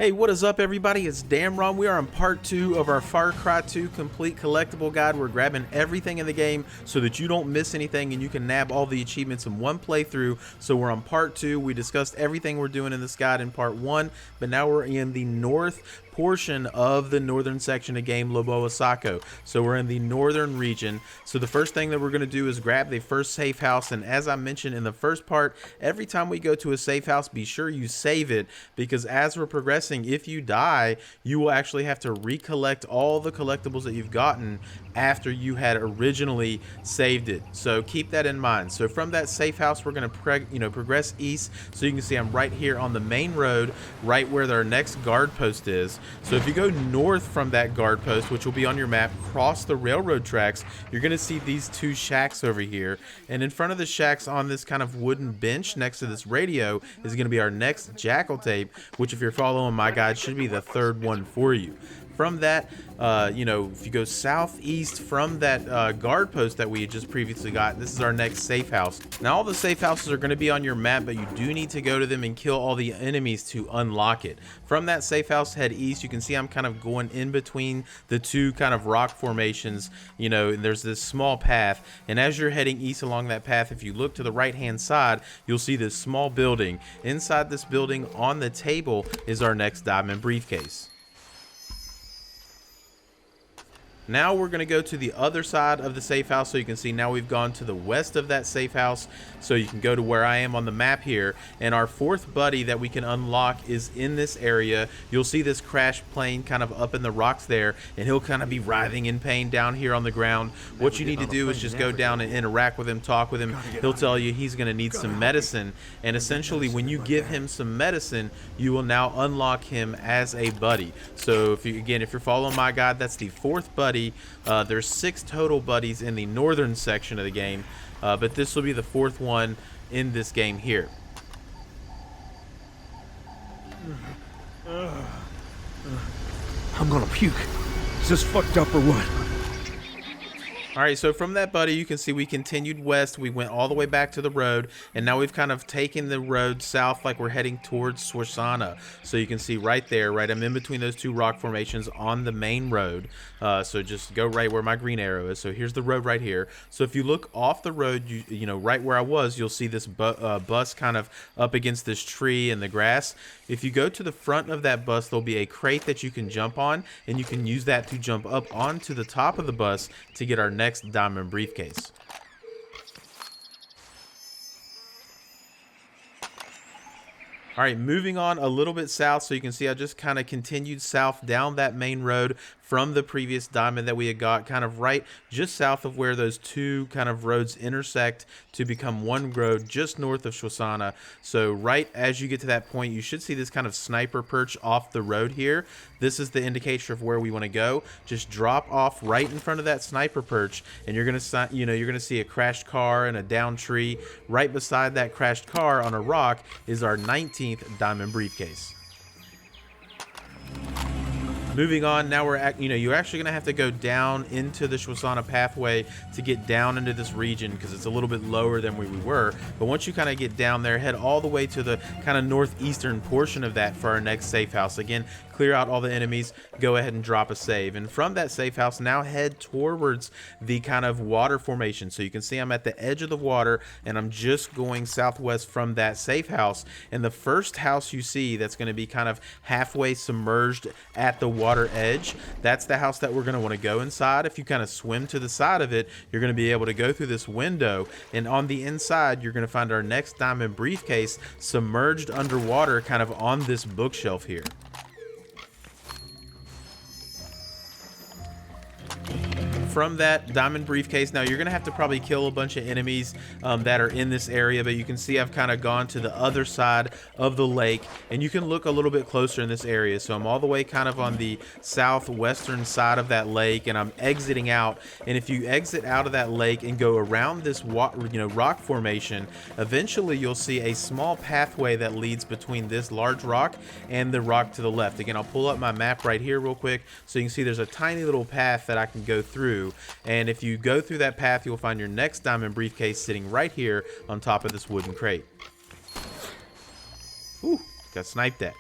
Hey, what is up, everybody? It's Damron. We are on part 2 of our Far Cry 2 complete collectible guide. We're grabbing everything in the game so that you don't miss anything and you can nab all the achievements in one playthrough. So we're on part 2. We discussed everything we're doing in this guide in part 1, but now we're in the north portion of the northern section of game, Leboa-Sako. So we're in the northern region. So the first thing that we're going to do is grab the first safe house, and as I mentioned in the first part, every time we go to a safe house, be sure you save it, because as we're progressing, if you die, you will actually have to recollect all the collectibles that you've gotten after you had originally saved it. So keep that in mind. So from that safe house, we're going to progress east. So you can see I'm right here on the main road, right where our next guard post is. So if you go north from that guard post, which will be on your map, cross the railroad tracks, you're going to see these two shacks over here. And in front of the shacks on this kind of wooden bench next to this radio is going to be our next Jackal Tape, which if you're following my guide should be the third one for you. From that, if you go southeast from that guard post that we had just previously got, this is our next safe house. Now, all the safe houses are going to be on your map, but you do need to go to them and kill all the enemies to unlock it. From that safe house, head east. You can see I'm kind of going in between the two kind of rock formations, and there's this small path. And as you're heading east along that path, if you look to the right-hand side, you'll see this small building. Inside this building on the table is our next diamond briefcase. Now we're going to go to the other side of the safe house. So you can see now we've gone to the west of that safe house. So you can go to where I am on the map here. And our fourth buddy that we can unlock is in this area. You'll see this crash plane kind of up in the rocks there. And he'll kind of be writhing in pain down here on the ground. What you need to do is just go down and interact with him, talk with him. He'll tell you he's going to need some medicine. And essentially when you give him some medicine, you will now unlock him as a buddy. So if you're following my guide, that's the fourth buddy. There's 6 total buddies in the northern section of the game, but this will be the fourth one in this game here. I'm gonna puke. Is this fucked up or what? Alright, so from that buddy, you can see we continued west. We went all the way back to the road, and now we've kind of taken the road south like we're heading towards Swasana. So you can see right there, right, I'm in between those two rock formations on the main road. So just go right where my green arrow is. So here's the road right here. So if you look off the road, right where I was, you'll see this bus kind of up against this tree and the grass. If you go to the front of that bus, there'll be a crate that you can jump on, and you can use that to jump up onto the top of the bus to get our next diamond briefcase. All right, moving on a little bit south. So you can see I just kind of continued south down that main road from the previous diamond that we had got, kind of right just south of where those two kind of roads intersect to become one road just north of Swasana. So right as you get to that point, you should see this kind of sniper perch off the road here. This is the indicator of where we want to go. Just drop off right in front of that sniper perch, and you're going to see a crashed car and a downed tree. Right beside that crashed car on a rock is our 19th diamond briefcase. Moving on, now we're at, you're actually going to have to go down into the Swasana pathway to get down into this region, because it's a little bit lower than where we were. But once you kind of get down there, head all the way to the kind of northeastern portion of that for our next safe house. Again, clear out all the enemies, go ahead and drop a save. And from that safe house, now head towards the kind of water formation. So you can see I'm at the edge of the water, and I'm just going southwest from that safe house. And the first house you see that's going to be kind of halfway submerged at the water edge, that's the house that we're going to want to go inside. If you kind of swim to the side of it, you're going to be able to go through this window, and on the inside you're going to find our next diamond briefcase submerged underwater, kind of on this bookshelf here. From that diamond briefcase, now you're gonna have to probably kill a bunch of enemies that are in this area, but you can see I've kind of gone to the other side of the lake, and you can look a little bit closer in this area. So I'm all the way kind of on the southwestern side of that lake, and I'm exiting out. And if you exit out of that lake and go around this rock formation, eventually you'll see a small pathway that leads between this large rock and the rock to the left. Again, I'll pull up my map right here real quick so you can see there's a tiny little path that I can go through. And if you go through that path, you'll find your next diamond briefcase sitting right here on top of this wooden crate. Ooh, got sniped at.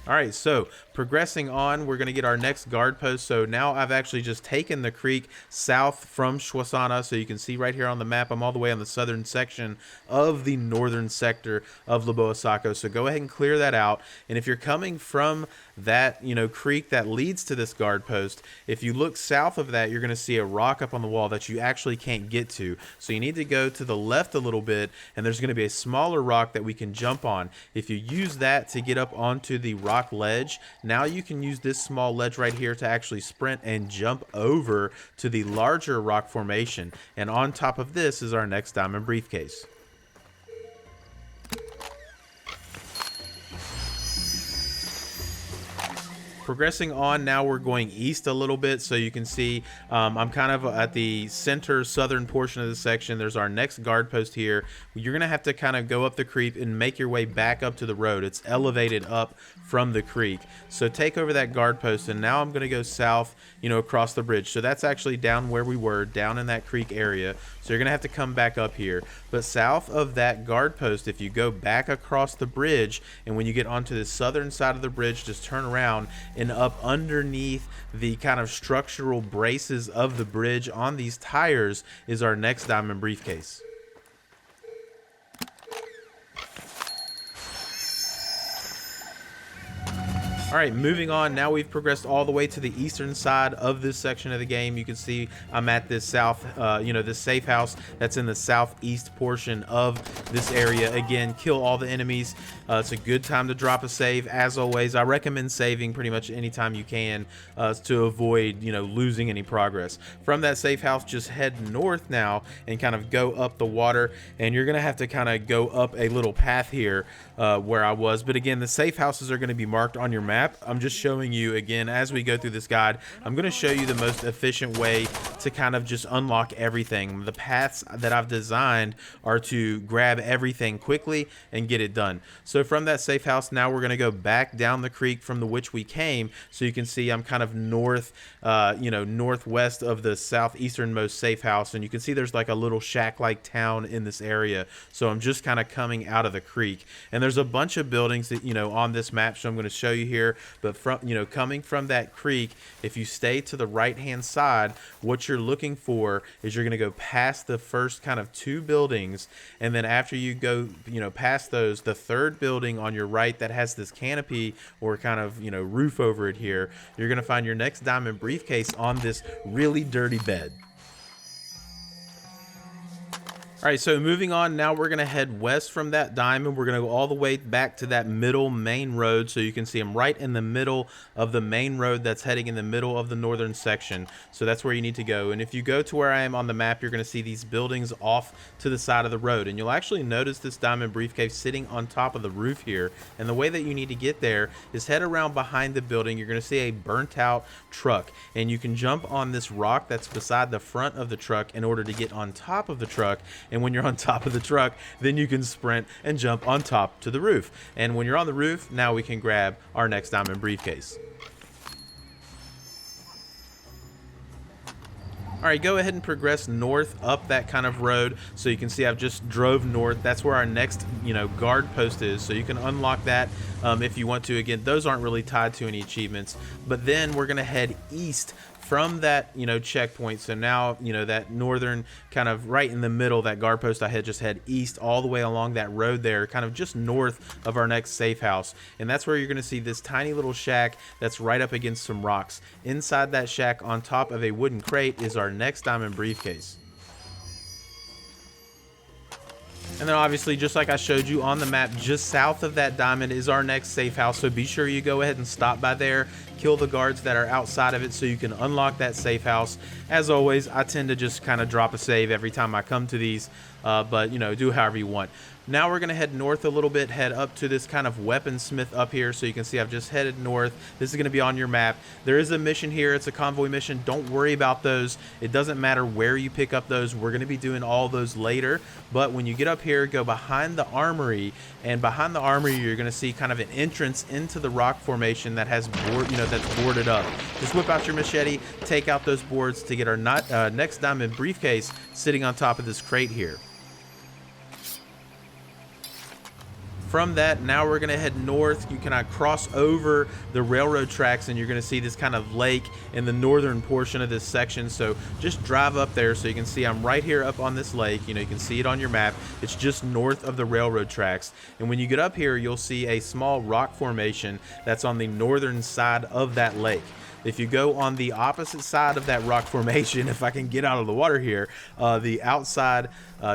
All right, so progressing on, we're going to get our next guard post. So now I've actually just taken the creek south from Shwasana. So you can see right here on the map, I'm all the way on the southern section of the northern sector of Leboa-Sako. So go ahead and clear that out. And if you're coming from that, creek that leads to this guard post, if you look south of that, you're going to see a rock up on the wall that you actually can't get to. So you need to go to the left a little bit, and there's going to be a smaller rock that we can jump on. If you use that to get up onto the rock ledge, now you can use this small ledge right here to actually sprint and jump over to the larger rock formation. And on top of this is our next diamond briefcase. Progressing on, now we're going east a little bit, so you can see I'm kind of at the center southern portion of the section. There's our next guard post here. You're gonna have to kind of go up the creek and make your way back up to the road. It's elevated up from the creek, so take over that guard post. And now I'm gonna go south, across the bridge. So that's actually down where we were, down in that creek area. So you're gonna have to come back up here. But south of that guard post, if you go back across the bridge, and when you get onto the southern side of the bridge, just turn around, and up underneath the kind of structural braces of the bridge on these tires is our next diamond briefcase. All right, moving on. Now we've progressed all the way to the eastern side of this section of the game. You can see I'm at this this safe house that's in the southeast portion of this area. Again, kill all the enemies. It's a good time to drop a save. As always, I recommend saving pretty much anytime you can to avoid, losing any progress. From that safe house, just head north now and kind of go up the water. And you're gonna have to kind of go up a little path here where I was. But again, the safe houses are gonna be marked on your map. I'm just showing you again as we go through this guide. I'm going to show you the most efficient way to kind of just unlock everything. The paths that I've designed are to grab everything quickly and get it done. So from that safe house, now we're going to go back down the creek from which we came. So you can see I'm kind of northwest of the southeasternmost safe house, and you can see there's like a little shack-like town in this area. So I'm just kind of coming out of the creek, and there's a bunch of buildings that on this map. So I'm going to show you here. But from coming from that creek, if you stay to the right hand side, what you're looking for is you're going to go past the first kind of two buildings, and then after you go past those, the third building on your right that has this canopy or kind of roof over it here, you're going to find your next diamond briefcase on this really dirty bed. All right, so moving on, now we're going to head west from that diamond. We're going to go all the way back to that middle main road. So you can see I'm right in the middle of the main road that's heading in the middle of the northern section. So that's where you need to go. And if you go to where I am on the map, you're going to see these buildings off to the side of the road. And you'll actually notice this diamond briefcase sitting on top of the roof here. And the way that you need to get there is head around behind the building. You're going to see a burnt out truck. And you can jump on this rock that's beside the front of the truck in order to get on top of the truck. And when you're on top of the truck, then you can sprint and jump on top to the roof. And when you're on the roof, now we can grab our next diamond briefcase. All right, go ahead and progress north up that kind of road. So you can see I've just drove north. That's where our next, guard post is. So you can unlock that if you want to. Again, those aren't really tied to any achievements. But then we're gonna head east from that checkpoint. So now that northern kind of right in the middle, that guard post, I had just head east all the way along that road there, kind of just north of our next safe house. And that's where you're going to see this tiny little shack that's right up against some rocks. Inside that shack, on top of a wooden crate, is our next diamond briefcase. And then obviously, just like I showed you on the map, just south of that diamond is our next safe house. So be sure you go ahead and stop by there, kill the guards that are outside of it so you can unlock that safe house. As always, I tend to just kind of drop a save every time I come to these, but do however you want. Now we're going to head north a little bit, head up to this kind of weaponsmith up here. So you can see I've just headed north. This is going to be on your map. There is a mission here. It's a convoy mission. Don't worry about those. It doesn't matter where you pick up those. We're going to be doing all those later. But when you get up here, go behind the armory. And behind the armory, you're going to see kind of an entrance into the rock formation that has that's boarded up. Just whip out your machete, take out those boards to get our next diamond briefcase sitting on top of this crate here. From that, now we're gonna head north. You can cross over the railroad tracks and you're gonna see this kind of lake in the northern portion of this section. So just drive up there so you can see I'm right here up on this lake. You know, you can see it on your map. It's just north of the railroad tracks. And when you get up here, you'll see a small rock formation that's on the northern side of that lake. If you go on the opposite side of that rock formation, if I can get out of the water here, the outside,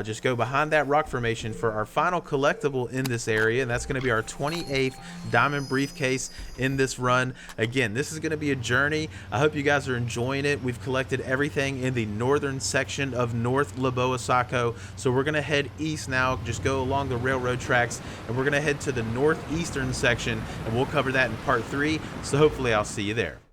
just go behind that rock formation for our final collectible in this area, and that's going to be our 28th diamond briefcase in this run. Again, this is going to be a journey. I hope you guys are enjoying it. We've collected everything in the northern section of North Leboa-Sako, so we're going to head east now, just go along the railroad tracks, and we're going to head to the northeastern section, and we'll cover that in part 3, so hopefully I'll see you there.